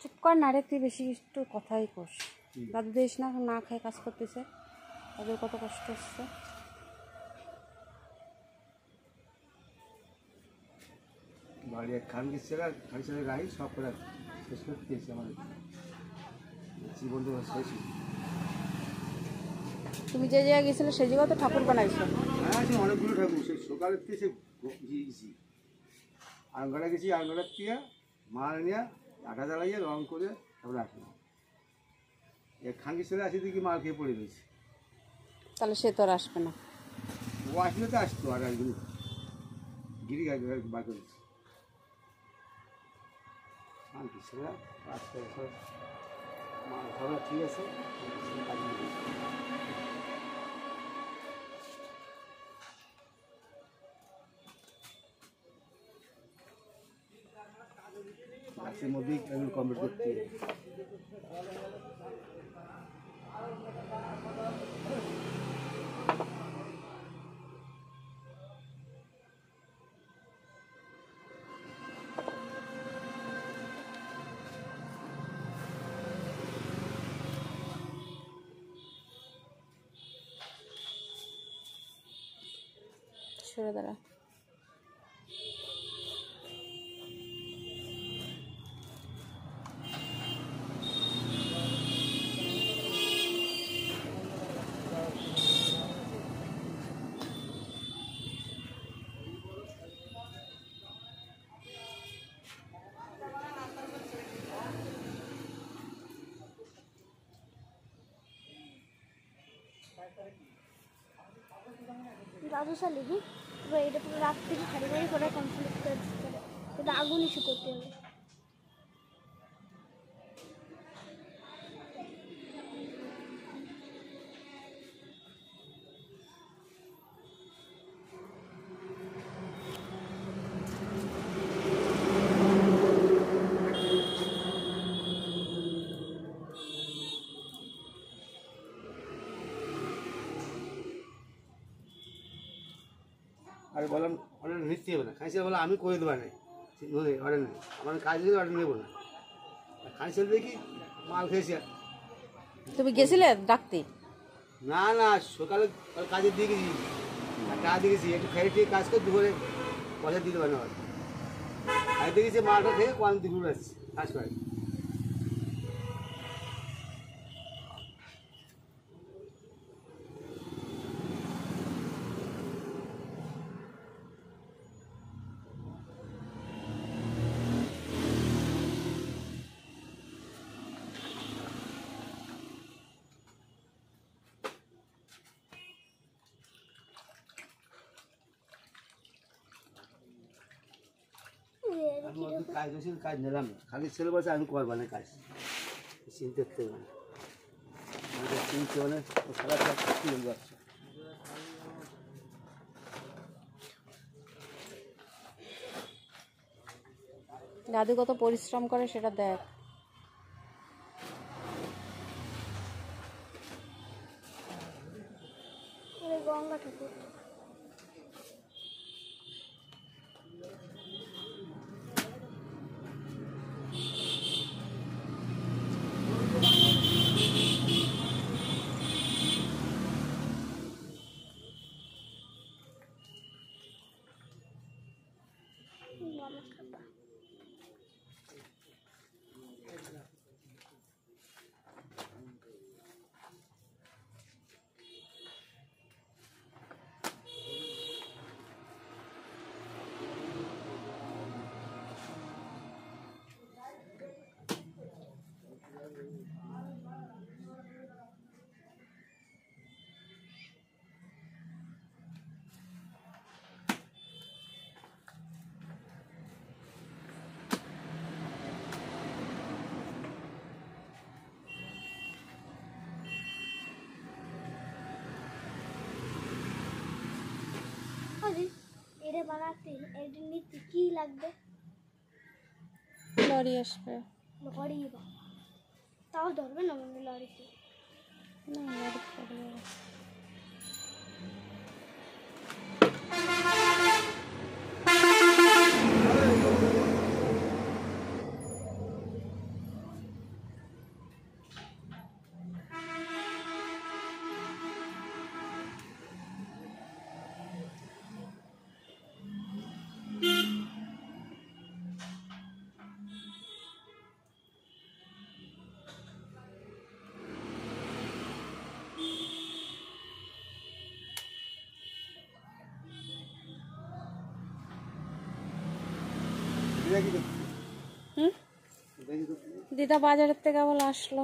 চুপ কর না রে, তুই বেশি একটু কথাই কোস। দাদু দেশ না না খেয়ে কাজ করতেছে, তাদের কত কষ্ট হচ্ছে। বাড়ি খান গেছিলাম, খাইছে রাই সব করে শেষ করতে দিয়েছি। আমার জীবন তো শেষ। তুমি যে জায়গায় গেছিলে সেই জায়গায় তো ঠাকুর বানাইছো। হ্যাঁ, অনেকগুলো ঠাকুর। সেই সকালের থেকে সে গিয়েছি আঙ্গাটা, গেছি আঙ্গাটার থেকে মাল নিয়ে আটা জ্বালাইয়ে রং করে তারপরে আসি। খানকি ছেলে আসি দেখি মাল খেয়ে পড়ে গেছি। তাহলে সে তো আর আসবে না। ও আসলে তো আসতো, আর একদিন গিরি গাড়ি বার করেছি। খানকি ছেলে আসতে মাল খাবার ঠিক আছে। গাছের মধ্যেই কমপ্লিট করতে সরে দাঁড়া। দাদু লিখি এবার এটা পুরো রাত থেকে খালি খালি করে কমপ্লিট করে দিতে হবে, কিন্তু আগুন ইস্যু করতে হবে। আর বললাম অর্ডার নিতে হবে না। খাইছে বলে আমি করে দেবো না, অর্ডার নেই আমার কাজ দিলে অর্ডার নেবো না। খাইছে দেখি মাল খেয়েছে। তুমি গেছিলে ডাকতে? না না, সকালে কাজে দিয়ে গেছি, টাকা দিয়ে গেছি, একটু খেয়ে টেয়ে কাজ করে দুপুরে পয়সা দিতে পারে না। খাই দেখেছি মালটা খেয়ে কোন দুপুর আসছে কাজ করে। কাজ বেশি কাজ নিলাম না, খালি ছেলে বলছে আমি করবো না কাজ, চিনতে হবে না। চিনতে মানে সারা কি বলবো। দাদু কত পরিশ্রম করে সেটা দেখ। গঙ্গা ঠাকুর এটা বানাতে এটা নিতে কি লাগবে? লরি আসবে। লরি? তাও ধরবে না মানে লরিতে? না লরি পড়বে। দিদা কি করছে? হুম দিদা কি করছে? দিদা বাজারের থেকে আবার আসলো।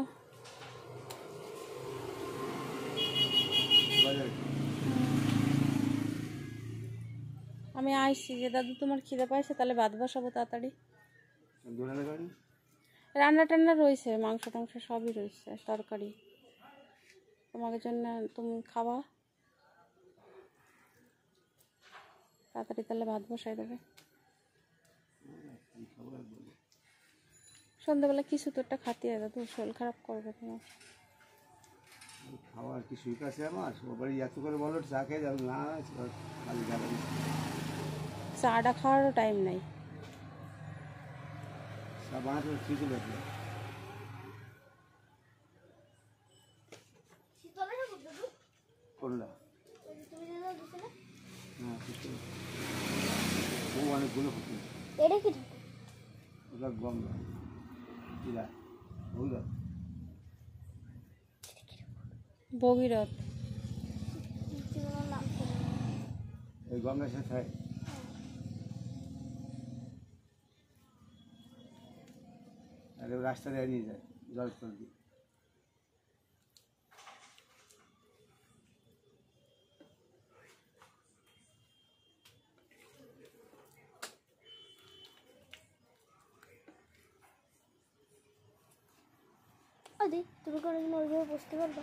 বাজারে আমি আইসি যে দাদু তোমার খিদে পাইছে, তাহলে ভাত বসাবো তাড়াতাড়ি। দোকানে করেন? রান্না টান্না রয়েছে, মাংস টাংস সবই রয়েছে, তরকারি তোমাকে জন্য, তুমি খাবা তাড়াতাড়ি, তাহলে ভাত বসাই দেবে। সন্ধ্যাবেলা কিছু তো একটা খাতে হবে, দাদু শরীর খারাপ করবে তোমার। খাওয়ার কি সুখ আছে আমার? সবারই এত করে বলো চা খেয়ে যাবে না, খালি যাবে চাটা খাওয়ারও টাইম নাই। চা বানাতে ঠিক লাগবে। শীতলে না করতে তো কোনটা? তুমি যে দাও দিছিলে হ্যাঁ ঠিক আছে। ও অনেকগুলো ফুটে। এটা কি ঠাকুর? ওটা গম না, জিরা, বুঝলো? ভগীরথ। জীবনের নাম করে এই গঙ্গার সাথে খায়। আর ও রাস্তা দিয়ে নিয়ে যায় জল ফল দিয়ে। আদি তুমি কোনোদিন ওইভাবে বসতে পারবে?